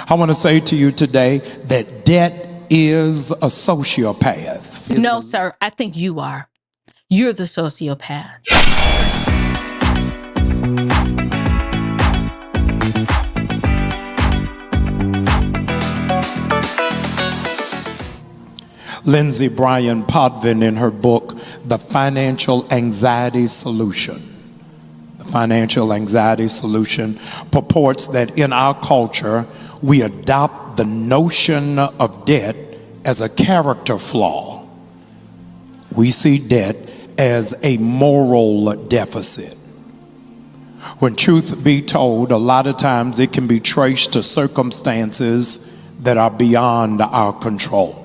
I want to say to you today that debt is a sociopath. No, sir, I think you are. You're the sociopath. Lindsay Bryan Potvin, in her book, The Financial Anxiety Solution, The Financial Anxiety Solution, purports that in our culture, we adopt the notion of debt as a character flaw. We see debt as a moral deficit. When truth be told, a lot of times it can be traced to circumstances that are beyond our control.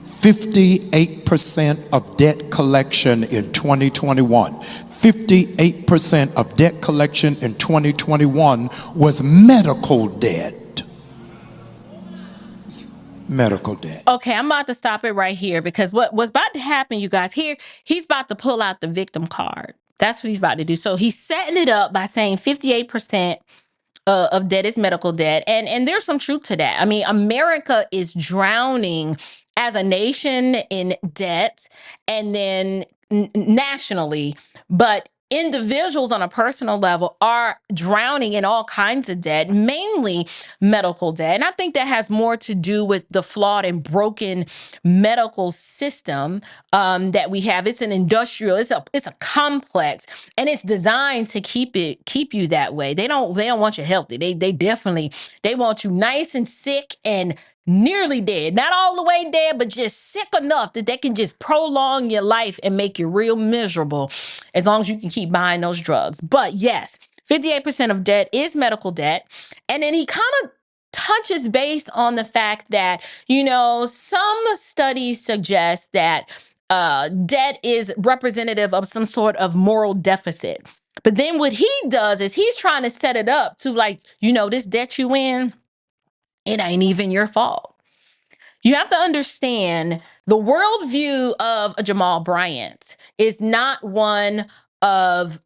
58% of debt collection in 2021, 58% of debt collection in 2021 was medical debt. Medical debt. Okay, I'm about to stop it right here because what's about to happen, you guys, here, he's about to pull out the victim card. That's what he's about to do. So he's setting it up by saying 58% of debt is medical debt. And there's some truth to that. I mean, America is drowning as a nation in debt and then nationally, but individuals on a personal level are drowning in all kinds of debt, mainly medical debt. And I think that has more to do with the flawed and broken medical system that we have. It's an industrial, it's a complex, and it's designed to keep you that way. They don't want you healthy. They definitely, they want you nice and sick and nearly dead, not all the way dead, but just sick enough that they can just prolong your life and make you real miserable as long as you can keep buying those drugs. But yes, 58% of debt is medical debt. And then he kind of touches based on the fact that, some studies suggest that debt is representative of some sort of moral deficit. But then what he does is he's trying to set it up to this debt you in, it ain't even your fault. You have to understand the worldview of a Jamal Bryant is not one of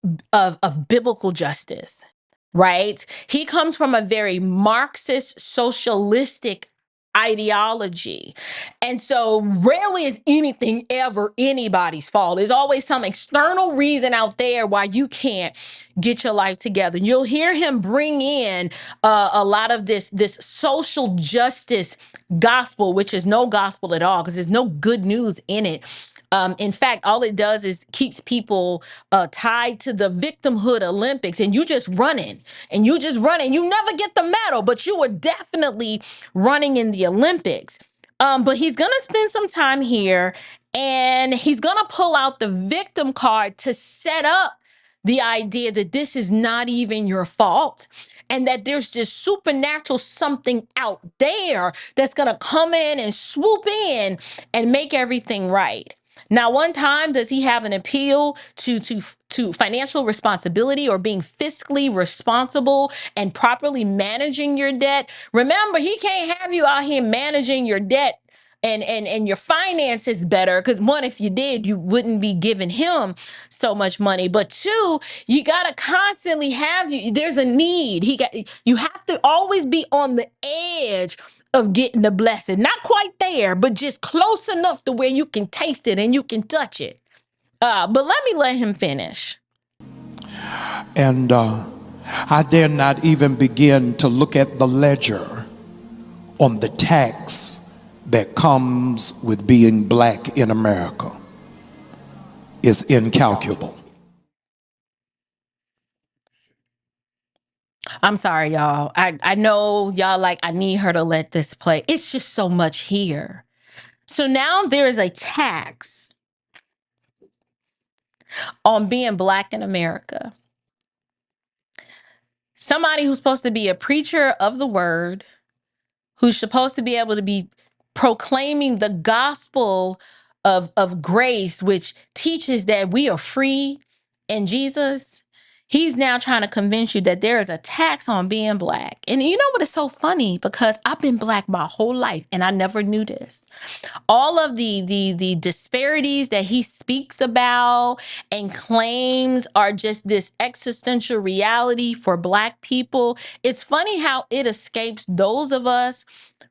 biblical justice, right? He comes from a very Marxist, socialistic ideology. And so rarely is anything ever anybody's fault. There's always some external reason out there why you can't get your life together. You'll hear him bring in a lot of this social justice gospel, which is no gospel at all because there's no good news in it. In fact, all it does is keeps people tied to the victimhood Olympics, and you just running, and you never get the medal, but you were definitely running in the Olympics. But he's gonna spend some time here, and he's gonna pull out the victim card to set up the idea that this is not even your fault and that there's this supernatural something out there that's going to come in and swoop in and make everything right. Now, one time, does he have an appeal to financial responsibility or being fiscally responsible and properly managing your debt? Remember, he can't have you out here managing your debt and your finances better, because one, if you did, you wouldn't be giving him so much money. But two, you gotta constantly there's a need. You have to always be on the edge of getting the blessing. Not quite there, but just close enough to where you can taste it and you can touch it. But let him finish. And I dare not even begin to look at the ledger on the tax that comes with being black in America. Is incalculable. I'm sorry, y'all. I know y'all I need her to let this play. It's just so much here. So now there is a tax on being black in America. Somebody who's supposed to be a preacher of the word, who's supposed to be able to be proclaiming the gospel of grace, which teaches that we are free in Jesus. He's now trying to convince you that there is a tax on being black. And you know what is so funny? Because I've been black my whole life and I never knew this. All of the disparities that he speaks about and claims are just this existential reality for black people. It's funny how it escapes those of us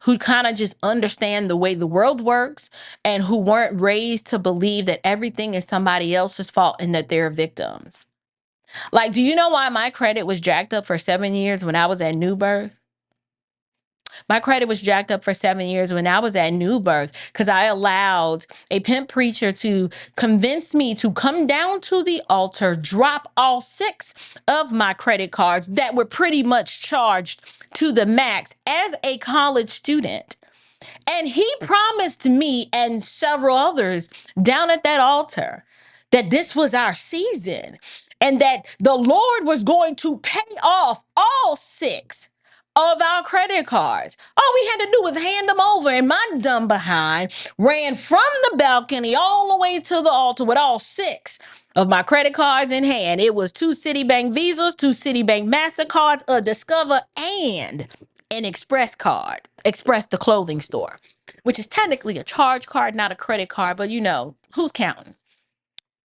who kind of just understand the way the world works and who weren't raised to believe that everything is somebody else's fault and that they're victims. Like, do you know why my credit was jacked up for 7 years when I was at New Birth? My credit was jacked up for 7 years when I was at New Birth because I allowed a pimp preacher to convince me to come down to the altar, drop all 6 of my credit cards that were pretty much charged to the max as a college student. And he promised me and several others down at that altar that this was our season and that the Lord was going to pay off all 6 of our credit cards. All we had to do was hand them over, and my dumb behind ran from the balcony all the way to the altar with all 6 of my credit cards in hand. It was 2 Citibank Visas, 2 Citibank MasterCards, a Discover, and an Express card. Express, the clothing store, which is technically a charge card, not a credit card, but you know, who's counting?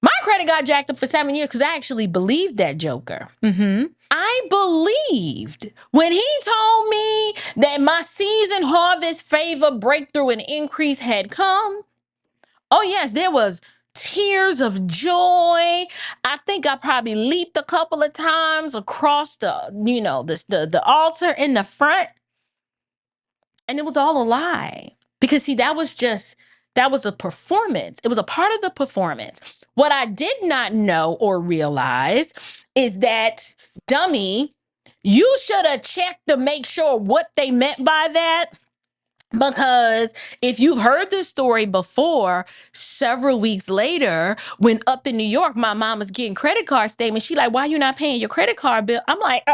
My credit got jacked up for 7 years because I actually believed that joker. I believed when he told me that my season harvest favor breakthrough and increase had come. Oh yes, there was tears of joy. I think I probably leaped a couple of times across the altar in the front, and it was all a lie. Because see, that was a performance. It was a part of the performance. What I did not know or realize is that, dummy, you should have checked to make sure what they meant by that. Because if you've heard this story before, several weeks later, when up in New York, my mom was getting credit card statements. She like, why you not paying your credit card bill? I'm like,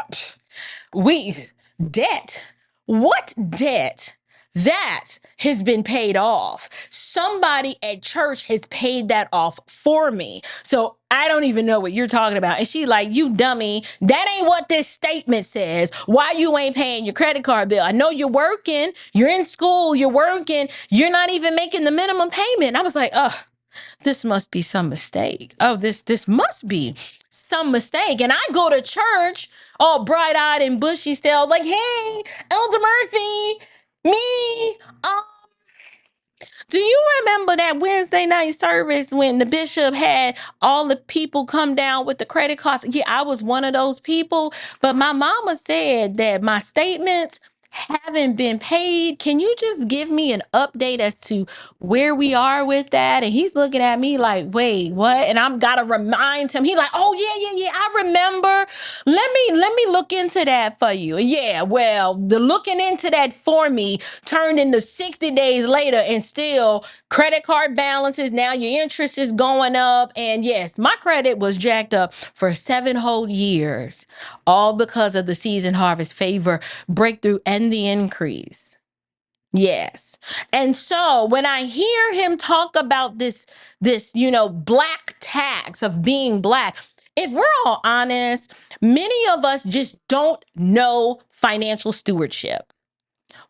debt. What debt? That has been paid off. Somebody at church has paid that off for me. So I don't even know what you're talking about. And she like, you dummy, that ain't what this statement says. Why you ain't paying your credit card bill? I know you're working, you're in school, you're working, you're not even making the minimum payment. I was like, this must be some mistake. Oh, this must be some mistake. And I go to church all bright-eyed and bushy still, like, hey, Elder Murphy, me, do you remember that Wednesday night service when the bishop had all the people come down with the credit cards? Yeah, I was one of those people. But my mama said that my statements haven't been paid. Can you just give me an update as to where we are with that? And he's looking at me like, wait, what? And I'm gotta remind him. He like, oh yeah, I remember. Let me look into that for you. Yeah, well, the looking into that for me turned into 60 days later, and still credit card balances. Now your interest is going up. And yes, my credit was jacked up for 7 whole years, all because of the season harvest favor breakthrough and the increase. Yes. And so when I hear him talk about this, black tax of being black, if we're all honest, many of us just don't know financial stewardship.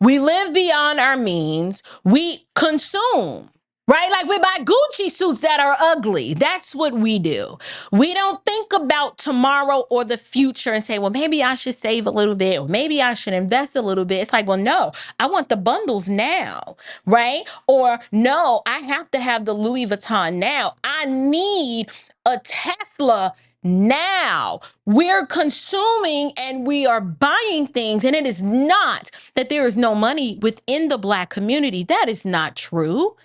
We live beyond our means. We consume, right? Like we buy Gucci suits that are ugly. That's what we do. We don't think about tomorrow or the future and say, well, maybe I should save a little bit, or maybe I should invest a little bit. It's like, well, no, I want the bundles now, right? Or no, I have to have the Louis Vuitton now. I need a Tesla now. We're consuming and we are buying things, and it is not that there is no money within the Black community. That is not true.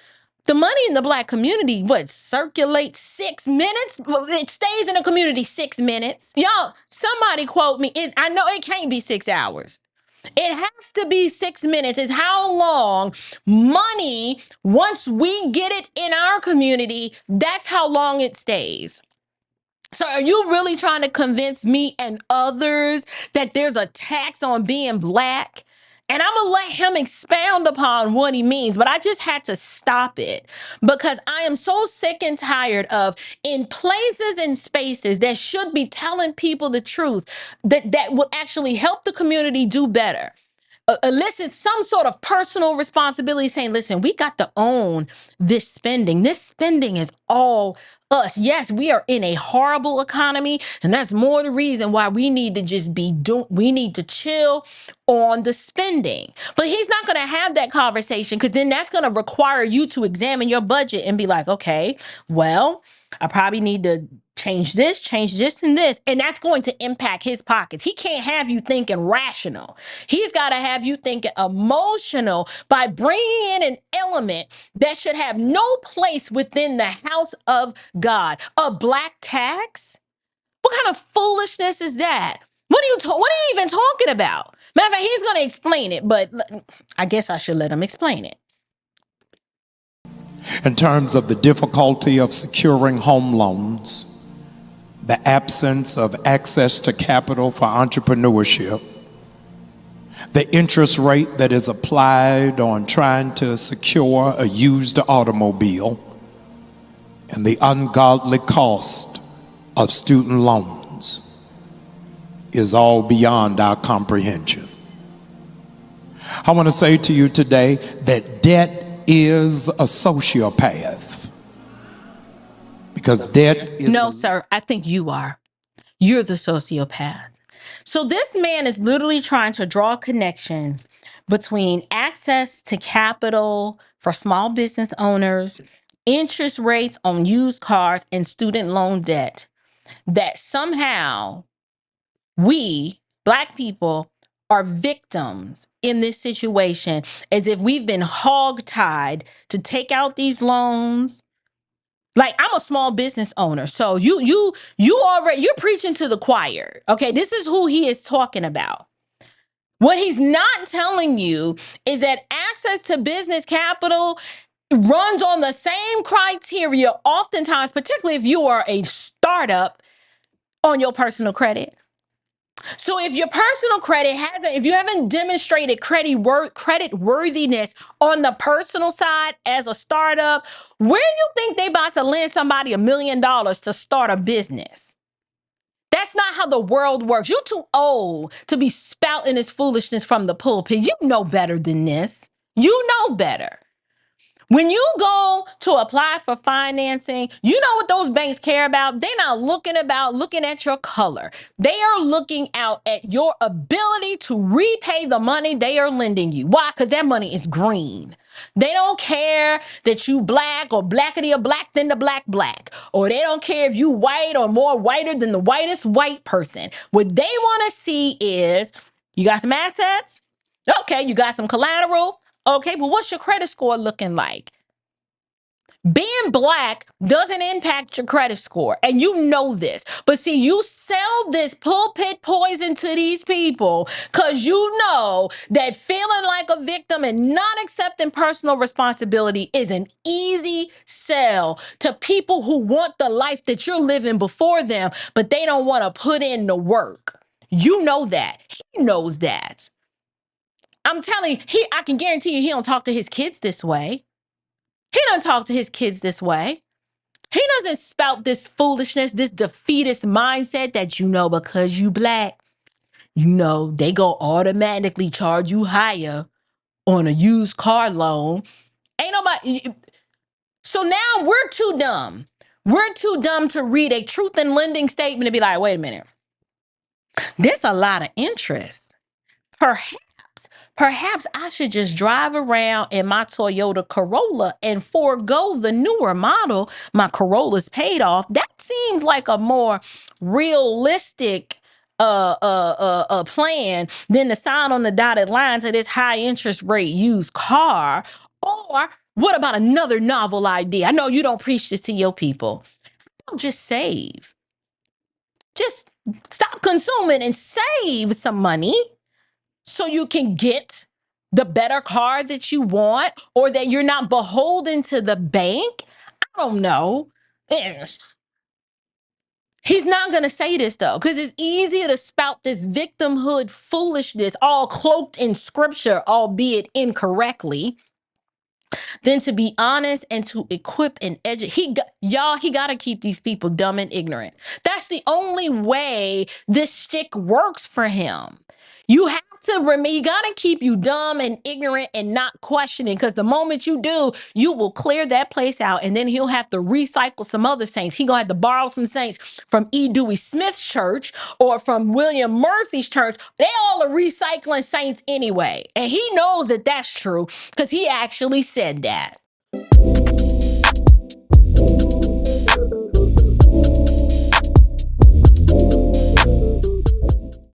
The money in the Black community, circulates 6 minutes? It stays in the community 6 minutes. Y'all, somebody quote me. I know it can't be 6 hours. It has to be 6 minutes. Is how long money, once we get it in our community, that's how long it stays. So are you really trying to convince me and others that there's a tax on being Black And I'm going to let him expound upon what he means, but I just had to stop it because I am so sick and tired of, in places and spaces that should be telling people the truth, that would actually help the community do better, elicit some sort of personal responsibility, saying, listen, we got to own this spending. This spending is all us. Yes, we are in a horrible economy, and that's more the reason why we need to just we need to chill on the spending. But he's not going to have that conversation, because then that's going to require you to examine your budget and be like, okay, well, I probably need to change this, and this. And that's going to impact his pockets. He can't have you thinking rational. He's got to have you thinking emotional by bringing in an element that should have no place within the house of God. A black tax? What kind of foolishness is that? What are you even talking about? Matter of fact, he's going to explain it, but I guess I should let him explain it. In terms of the difficulty of securing home loans, the absence of access to capital for entrepreneurship, the interest rate that is applied on trying to secure a used automobile, and the ungodly cost of student loans is all beyond our comprehension. I want to say to you today that debt is a sociopath, because debt is no, sir, I think you are. You're the sociopath. So this man is literally trying to draw a connection between access to capital for small business owners, interest rates on used cars, and student loan debt, that somehow we, Black people, are victims in this situation, as if we've been hogtied to take out these loans. Like, I'm a small business owner, so you're preaching to the choir. Okay, this is who he is talking about. What he's not telling you is that access to business capital runs on the same criteria, oftentimes, particularly if you are a startup, on your personal credit. So if your personal credit if you haven't demonstrated credit worthiness on the personal side as a startup, where do you think they about to lend somebody $1 million to start a business? That's not how the world works. You're too old to be spouting this foolishness from the pulpit. You know better than this. You know better. When you go to apply for financing, you know what those banks care about? They're not looking at your color. They are looking out at your ability to repay the money they are lending you. Why? Because that money is green. They don't care that you black or blackity or black than the black, or they don't care if you white or more whiter than the whitest white person. What they want to see is, you got some assets? Okay, you got some collateral? Okay, but what's your credit score looking like? Being black doesn't impact your credit score, and you know this. But see, you sell this pulpit poison to these people because you know that feeling like a victim and not accepting personal responsibility is an easy sell to people who want the life that you're living before them, but they don't want to put in the work. You know that. He knows that. I'm telling you, I can guarantee you he don't talk to his kids this way. He doesn't talk to his kids this way. He doesn't spout this foolishness, this defeatist mindset that, because you black, they go automatically charge you higher on a used car loan. Ain't nobody. So now we're too dumb. We're too dumb to read a truth in lending statement and be like, wait a minute. There's a lot of interest. Perhaps I should just drive around in my Toyota Corolla and forego the newer model. My Corolla's paid off. That seems like a more realistic plan than to sign on the dotted line to this high interest rate used car. Or what about another novel idea? I know you don't preach this to your people. Don't just save. Just stop consuming and save some money, so you can get the better car that you want, or that you're not beholden to the bank. I don't know. He's not going to say this though, because it's easier to spout this victimhood foolishness, all cloaked in scripture, albeit incorrectly, than to be honest and to equip and educate. He got to keep these people dumb and ignorant. That's the only way this stick works for him. You have to remember, you got to keep you dumb and ignorant and not questioning, because the moment you do, you will clear that place out, and then he'll have to recycle some other saints. He gonna have to borrow some saints from E. Dewey Smith's church or from William Murphy's church. They all are recycling saints anyway, and he knows that that's true because he actually said that.